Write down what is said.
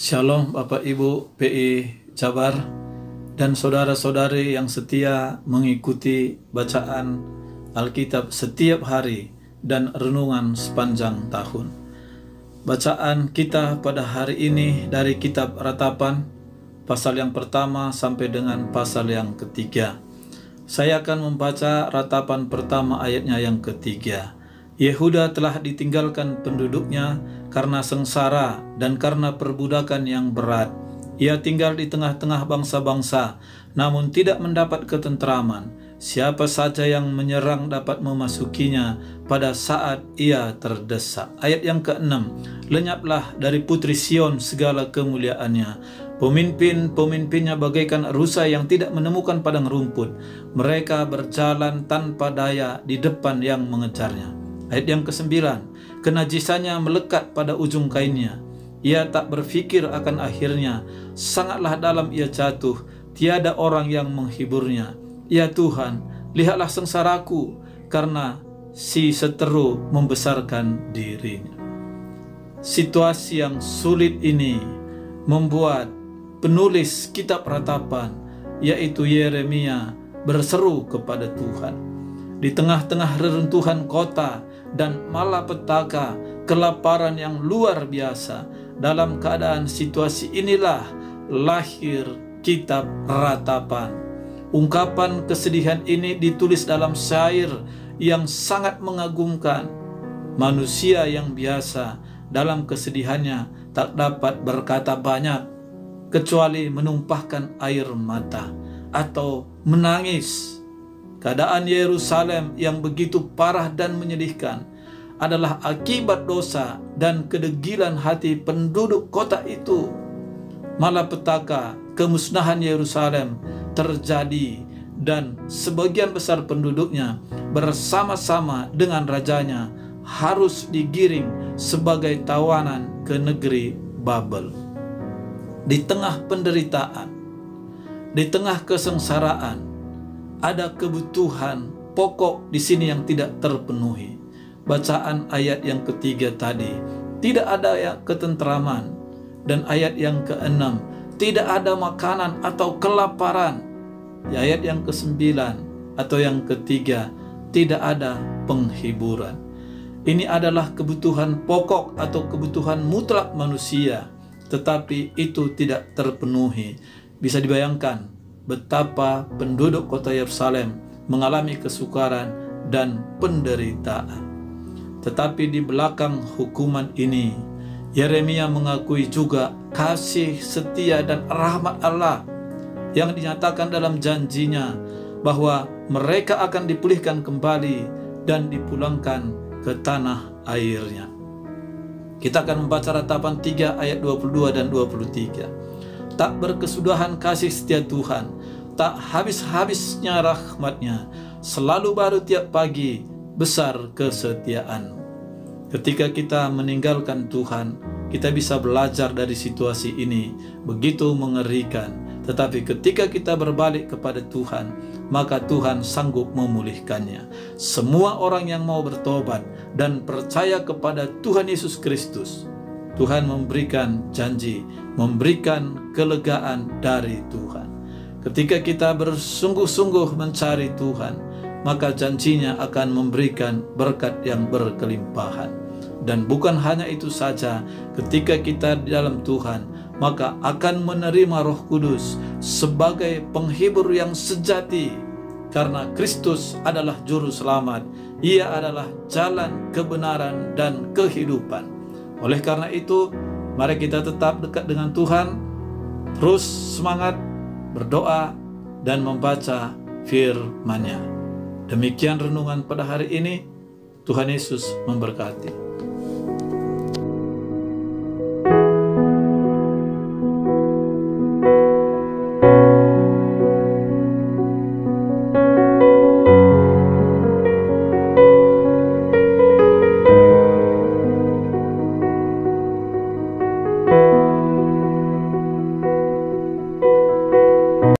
Shalom Bapak Ibu PI Jabar dan saudara-saudari yang setia mengikuti bacaan Alkitab setiap hari dan renungan sepanjang tahun. Bacaan kita pada hari ini dari kitab Ratapan, pasal yang pertama sampai dengan pasal yang ketiga. Saya akan membaca Ratapan pertama ayatnya yang ketiga. Yehuda telah ditinggalkan penduduknya karena sengsara dan karena perbudakan yang berat. Ia tinggal di tengah-tengah bangsa-bangsa, namun tidak mendapat ketentraman. Siapa saja yang menyerang dapat memasukinya pada saat ia terdesak. Ayat yang ke-6, lenyaplah dari putri Sion segala kemuliaannya. Pemimpin-pemimpinnya bagaikan rusa yang tidak menemukan padang rumput. Mereka berjalan tanpa daya di depan yang mengejarnya. Ayat yang ke-9, kenajisannya melekat pada ujung kainnya. Ia tak berfikir akan akhirnya. Sangatlah dalam ia jatuh, tiada orang yang menghiburnya. Ya Tuhan, lihatlah sengsaraku, karena si seteru membesarkan dirinya. Situasi yang sulit ini membuat penulis kitab Ratapan, yaitu Yeremia, berseru kepada Tuhan. Di tengah-tengah reruntuhan kota dan malapetaka, kelaparan yang luar biasa, dalam keadaan situasi inilah lahir kitab Ratapan. Ungkapan kesedihan ini ditulis dalam syair yang sangat mengagumkan. Manusia yang biasa dalam kesedihannya tak dapat berkata banyak, kecuali menumpahkan air mata atau menangis. Keadaan Yerusalem yang begitu parah dan menyedihkan adalah akibat dosa dan kedegilan hati penduduk kota itu. Malapetaka, kemusnahan Yerusalem terjadi dan sebagian besar penduduknya bersama-sama dengan rajanya harus digiring sebagai tawanan ke negeri Babel. Di tengah penderitaan, di tengah kesengsaraan, ada kebutuhan pokok di sini yang tidak terpenuhi. Bacaan ayat yang ketiga tadi, tidak ada ketentraman. Dan ayat yang ke-6, tidak ada makanan atau kelaparan. Di ayat yang ke-9 atau yang ketiga, tidak ada penghiburan. Ini adalah kebutuhan pokok atau kebutuhan mutlak manusia, tetapi itu tidak terpenuhi. Bisa dibayangkan betapa penduduk kota Yerusalem mengalami kesukaran dan penderitaan. Tetapi di belakang hukuman ini, Yeremia mengakui juga kasih setia dan rahmat Allah yang dinyatakan dalam janjinya bahwa mereka akan dipulihkan kembali dan dipulangkan ke tanah airnya. Kita akan membaca Ratapan 3 ayat 22 dan 23. Tak berkesudahan kasih setia Tuhan, tak habis-habisnya rahmatnya, selalu baru tiap pagi, besar kesetiaan. Ketika kita meninggalkan Tuhan, kita bisa belajar dari situasi ini, begitu mengerikan. Tetapi ketika kita berbalik kepada Tuhan, maka Tuhan sanggup memulihkannya. Semua orang yang mau bertobat dan percaya kepada Tuhan Yesus Kristus, Tuhan memberikan janji, memberikan kelegaan dari Tuhan. Ketika kita bersungguh-sungguh mencari Tuhan, maka janjinya akan memberikan berkat yang berkelimpahan. Dan bukan hanya itu saja, ketika kita di dalam Tuhan, maka akan menerima Roh Kudus sebagai penghibur yang sejati. Karena Kristus adalah juru selamat, Ia adalah jalan kebenaran dan kehidupan. Oleh karena itu, mari kita tetap dekat dengan Tuhan, terus semangat, berdoa, dan membaca firman-Nya. Demikian renungan pada hari ini. Tuhan Yesus memberkati.